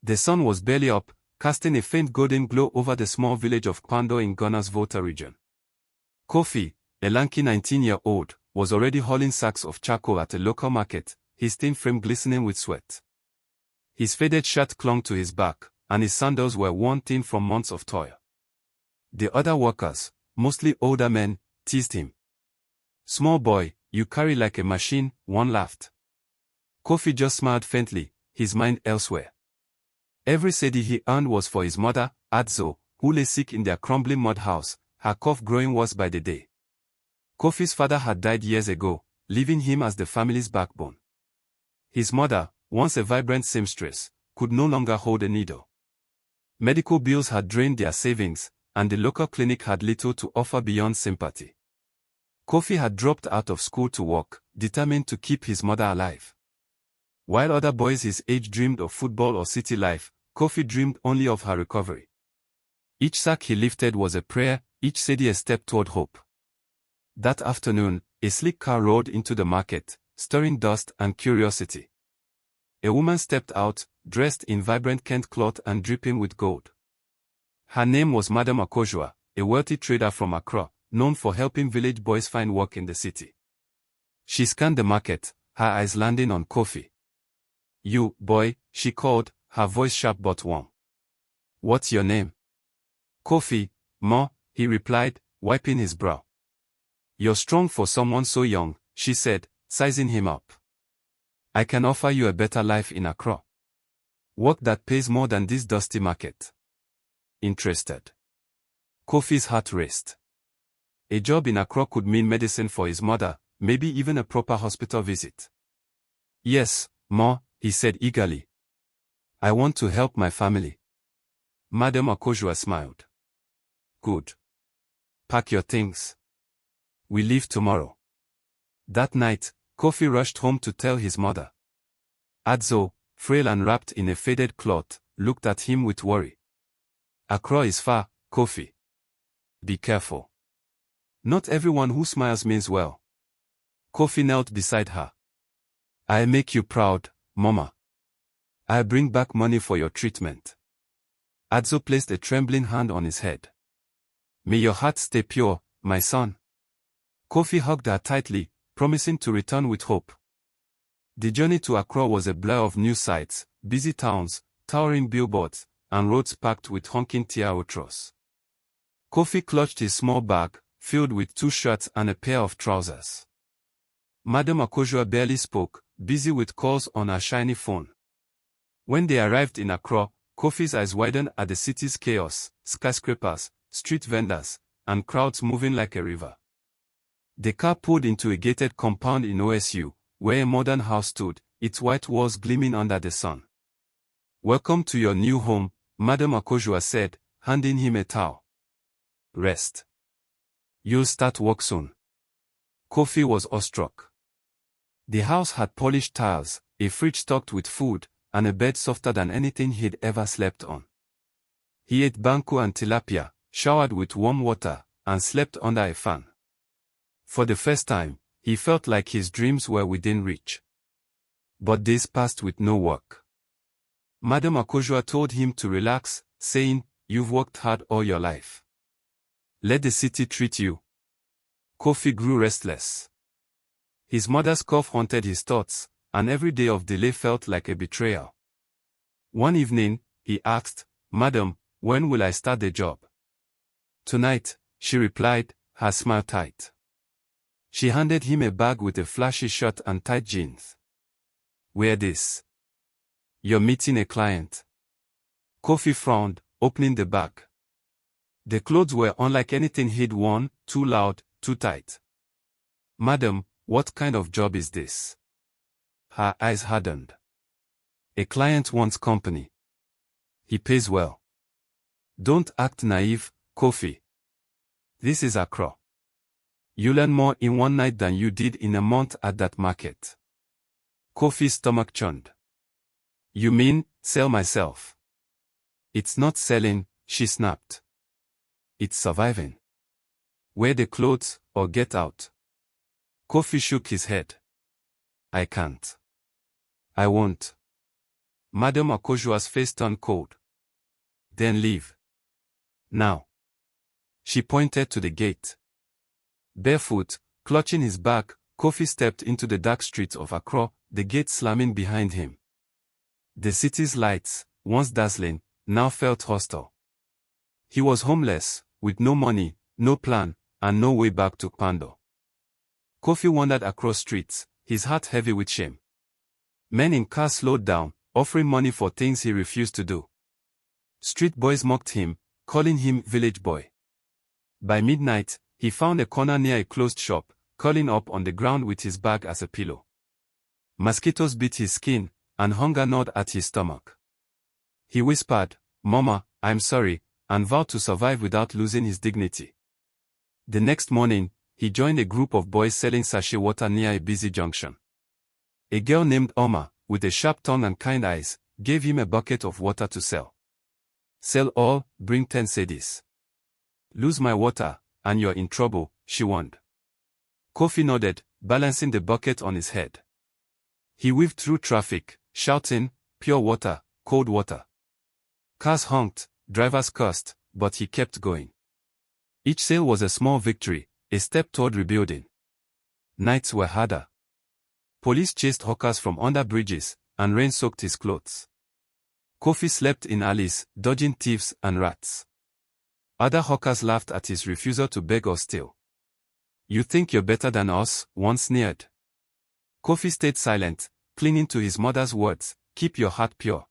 The sun was barely up, casting a faint golden glow over the small village of Kpando in Ghana's Volta region. Kofi, a lanky 19-year-old, was already hauling sacks of charcoal at a local market, his thin frame glistening with sweat. His faded shirt clung to his back, and his sandals were worn thin from months of toil. The other workers, mostly older men, teased him. "Small boy, you carry like a machine," one laughed. Kofi just smiled faintly, his mind elsewhere. Every cedi he earned was for his mother, Adzo, who lay sick in their crumbling mud house, her cough growing worse by the day. Kofi's father had died years ago, leaving him as the family's backbone. His mother, once a vibrant seamstress, could no longer hold a needle. Medical bills had drained their savings, and the local clinic had little to offer beyond sympathy. Kofi had dropped out of school to work, determined to keep his mother alive. While other boys his age dreamed of football or city life, Kofi dreamed only of her recovery. Each sack he lifted was a prayer, each cedi a step toward hope. That afternoon, a sleek car rolled into the market, stirring dust and curiosity. A woman stepped out, dressed in vibrant Kent cloth and dripping with gold. Her name was Madam Akojua, a wealthy trader from Accra, known for helping village boys find work in the city. She scanned the market, her eyes landing on Kofi. "You, boy," she called, her voice sharp but warm. "What's your name?" "Kofi, Ma," he replied, wiping his brow. "You're strong for someone so young," she said, sizing him up. "I can offer you a better life in Accra. Work that pays more than this dusty market." Interested? Kofi's heart raced. A job in Accra could mean medicine for his mother, maybe even a proper hospital visit. "Yes, Ma," he said eagerly. "I want to help my family." Madam Akojua smiled. "Good. Pack your things. We leave tomorrow." That night, Kofi rushed home to tell his mother. Adzo, frail and wrapped in a faded cloth, looked at him with worry. "Accra is far, Kofi. Be careful. Not everyone who smiles means well." Kofi knelt beside her. "I make you proud, Mama. I bring back money for your treatment." Adzo placed a trembling hand on his head. "May your heart stay pure, my son." Kofi hugged her tightly, promising to return with hope. The journey to Accra was a blur of new sights, busy towns, towering billboards, and roads packed with honking Tia Otros. Kofi clutched his small bag, filled with 2 shirts and a pair of trousers. Madam Akojua barely spoke, busy with calls on her shiny phone. When they arrived in Accra, Kofi's eyes widened at the city's chaos, skyscrapers, street vendors, and crowds moving like a river. The car pulled into a gated compound in OSU, where a modern house stood, its white walls gleaming under the sun. "Welcome to your new home," Madam Akojua said, handing him a towel. "Rest. You'll start work soon." Kofi was awestruck. The house had polished tiles, a fridge stocked with food, and a bed softer than anything he'd ever slept on. He ate banku and tilapia, showered with warm water, and slept under a fan. For the first time, he felt like his dreams were within reach. But days passed with no work. Madam Akojua told him to relax, saying, "You've worked hard all your life. Let the city treat you." Kofi grew restless. His mother's cough haunted his thoughts, and every day of delay felt like a betrayal. One evening, he asked, "Madam, when will I start the job?" "Tonight," she replied, her smile tight. She handed him a bag with a flashy shirt and tight jeans. "Wear this. You're meeting a client." Kofi frowned, opening the bag. The clothes were unlike anything he'd worn, too loud, too tight. "Madam, what kind of job is this?" Her eyes hardened. "A client wants company. He pays well. Don't act naive, Kofi. This is Accra. You learn more in one night than you did in a month at that market." Kofi's stomach churned. "You mean, sell myself?" "It's not selling," she snapped. "It's surviving. Wear the clothes, or get out." Kofi shook his head. "I can't. I won't." Madam Akojua's face turned cold. Then leave. Now. She pointed to the gate. Barefoot, clutching his bag, Kofi stepped into the dark streets of Accra, the gate slamming behind him. The city's lights, once dazzling, now felt hostile. He was homeless, with no money, no plan, and no way back to Kpando. Kofi wandered across streets, his heart heavy with shame. Men in cars slowed down, offering money for things he refused to do. Street boys mocked him, calling him village boy. By midnight, he found a corner near a closed shop, curling up on the ground with his bag as a pillow. Mosquitoes bit his skin, and hunger gnawed at his stomach. He whispered, "Mama, I'm sorry," and vowed to survive without losing his dignity. The next morning, he joined a group of boys selling sachet water near a busy junction. A girl named Oma, with a sharp tongue and kind eyes, gave him a bucket of water to sell. "Sell all, bring 10 cedis. Lose my water, and you're in trouble," she warned. Kofi nodded, balancing the bucket on his head. He weaved through traffic, shouting, "Pure water, cold water." Cars honked, drivers cursed, but he kept going. Each sale was a small victory, a step toward rebuilding. Nights were harder. Police chased hawkers from under bridges, and rain soaked his clothes. Kofi slept in alleys, dodging thieves and rats. Other hawkers laughed at his refusal to beg or steal. "You think you're better than us?" one sneered. Kofi stayed silent, clinging to his mother's words, "Keep your heart pure."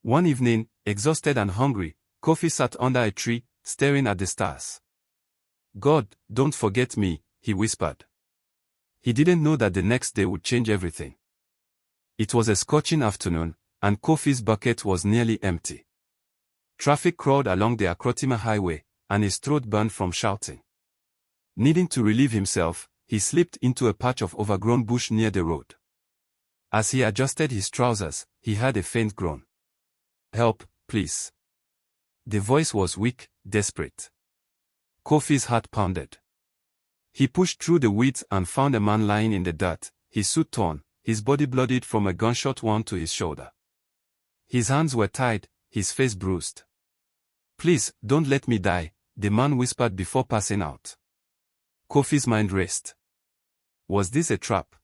One evening, exhausted and hungry, Kofi sat under a tree, staring at the stars. "God, don't forget me," he whispered. He didn't know that the next day would change everything. It was a scorching afternoon, and Kofi's bucket was nearly empty. Traffic crawled along the Akrotima highway, and his throat burned from shouting. Needing to relieve himself, he slipped into a patch of overgrown bush near the road. As he adjusted his trousers, he heard a faint groan. "Help, please." The voice was weak, desperate. Kofi's heart pounded. He pushed through the weeds and found a man lying in the dirt, his suit torn, his body bloodied from a gunshot wound to his shoulder. His hands were tied, his face bruised. "Please, don't let me die," the man whispered before passing out. Kofi's mind raced. Was this a trap?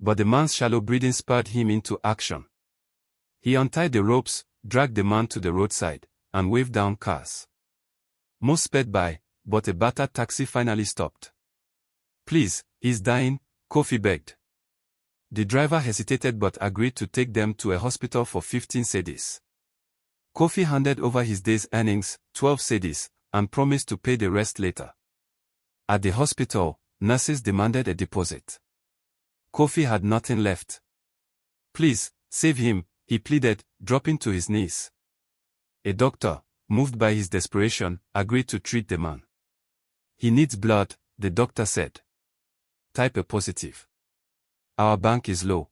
But the man's shallow breathing spurred him into action. He untied the ropes, dragged the man to the roadside, and waved down cars. Most sped by, but a battered taxi finally stopped. "Please, he's dying," Kofi begged. The driver hesitated but agreed to take them to a hospital for 15 cedis. Kofi handed over his day's earnings, 12 cedis, and promised to pay the rest later. At the hospital, nurses demanded a deposit. Kofi had nothing left. "Please, save him," he pleaded, dropping to his knees. A doctor, moved by his desperation, agreed to treat the man. "He needs blood," the doctor said. "Type A positive. Our bank is low."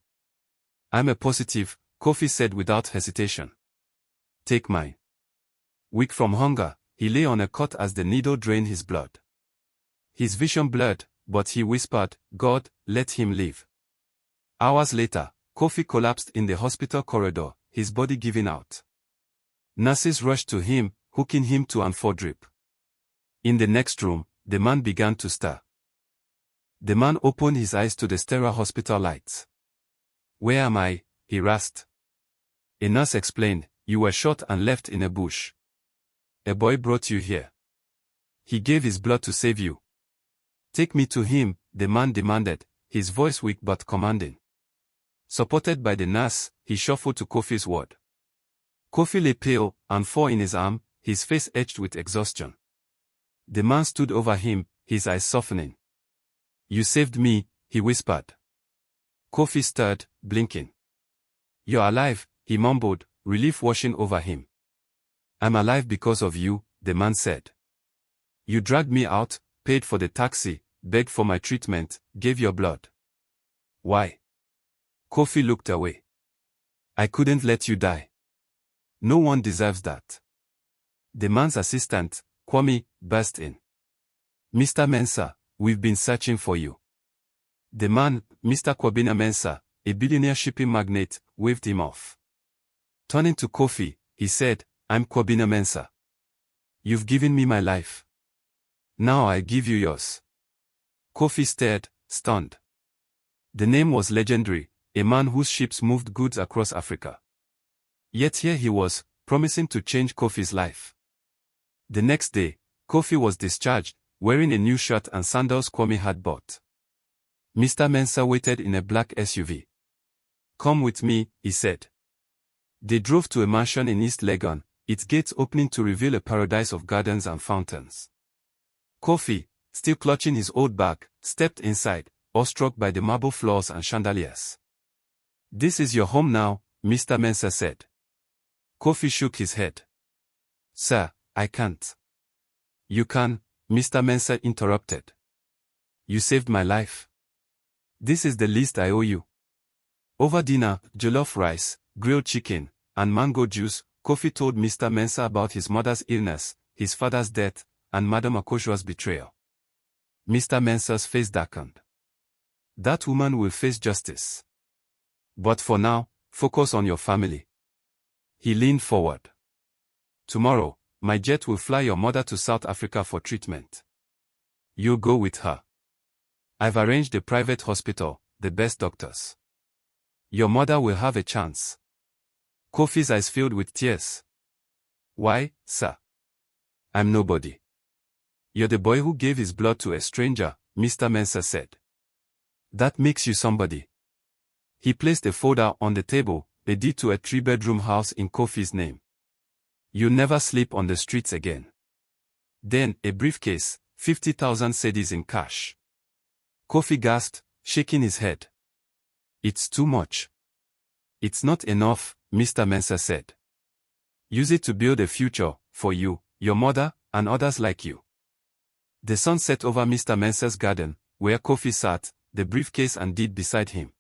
"I'm A positive," Kofi said without hesitation. "Take mine." Weak from hunger, he lay on a cot as the needle drained his blood. His vision blurred, but he whispered, "God, let him live." Hours later, Kofi collapsed in the hospital corridor, his body giving out. Nurses rushed to him, hooking him to and for drip. In the next room, the man began to stir. The man opened his eyes to the sterile hospital lights. "Where am I?" he rasped. A nurse explained, "You were shot and left in a bush. A boy brought you here. He gave his blood to save you." "Take me to him," the man demanded, his voice weak but commanding. Supported by the nurse, he shuffled to Kofi's ward. Kofi lay pale, and fore in his arm, his face etched with exhaustion. The man stood over him, his eyes softening. "You saved me," he whispered. Kofi stirred, blinking. "You're alive," he mumbled, relief washing over him. "I'm alive because of you," the man said. "You dragged me out, paid for the taxi, begged for my treatment, gave your blood. Why?" Kofi looked away. "I couldn't let you die. No one deserves that." The man's assistant, Kwame, burst in. "Mr. Mensah, we've been searching for you." The man, Mr. Kwabena Mensah, a billionaire shipping magnate, waved him off. Turning to Kofi, he said, "I'm Kwabena Mensah. You've given me my life. Now I give you yours." Kofi stared, stunned. The name was legendary, a man whose ships moved goods across Africa. Yet here he was, promising to change Kofi's life. The next day, Kofi was discharged, wearing a new shirt and sandals Kwame had bought. Mr. Mensah waited in a black SUV. "Come with me," he said. They drove to a mansion in East Legon, its gates opening to reveal a paradise of gardens and fountains. Kofi, still clutching his old bag, stepped inside, awestruck by the marble floors and chandeliers. "This is your home now," Mr. Mensah said. Kofi shook his head. "Sir, I can't." "You can," Mr. Mensah interrupted. "You saved my life. This is the least I owe you." Over dinner, jollof rice, grilled chicken, and mango juice, Kofi told Mr. Mensah about his mother's illness, his father's death, and Madame Akoshua's betrayal. Mr. Mensah's face darkened. "That woman will face justice. But for now, focus on your family." He leaned forward. "Tomorrow, my jet will fly your mother to South Africa for treatment. You'll go with her. I've arranged a private hospital, the best doctors. Your mother will have a chance." Kofi's eyes filled with tears. "Why, sir? I'm nobody." "You're the boy who gave his blood to a stranger," Mr. Mensah said. "That makes you somebody." He placed a folder on the table, a deed to a 3-bedroom house in Kofi's name. "You'll never sleep on the streets again." Then, a briefcase, 50,000 cedis in cash. Kofi gasped, shaking his head. "It's too much." "It's not enough," Mr. Mensah said. "Use it to build a future, for you, your mother, and others like you." The sun set over Mr. Mensah's garden, where Kofi sat, the briefcase and deed beside him.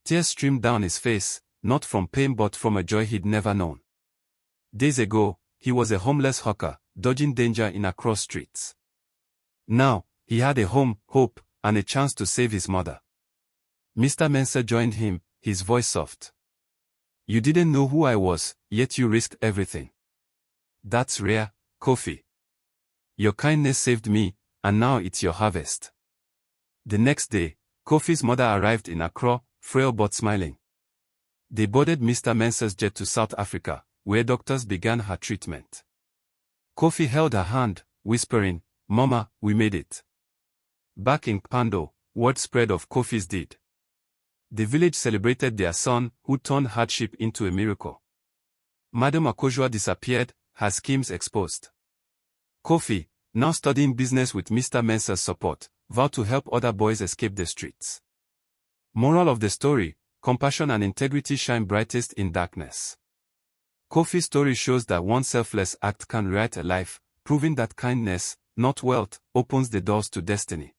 Tears streamed down his face, not from pain but from a joy he'd never known. Days ago, he was a homeless hawker, dodging danger in Accra streets. Now, he had a home, hope, and a chance to save his mother. Mr. Mensah joined him, his voice soft. "You didn't know who I was, yet you risked everything. That's rare, Kofi. Your kindness saved me, and now it's your harvest." The next day, Kofi's mother arrived in Accra, frail but smiling. They boarded Mr. Mensah's jet to South Africa, where doctors began her treatment. Kofi held her hand, whispering, "Mama, we made it." Back in Kpando, word spread of Kofi's deed. The village celebrated their son, who turned hardship into a miracle. Madame Akoshua disappeared, her schemes exposed. Kofi, now studying business with Mr. Mensah's support, vowed to help other boys escape the streets. Moral of the story: compassion and integrity shine brightest in darkness. Kofi's story shows that one selfless act can rewrite a life, proving that kindness, not wealth, opens the doors to destiny.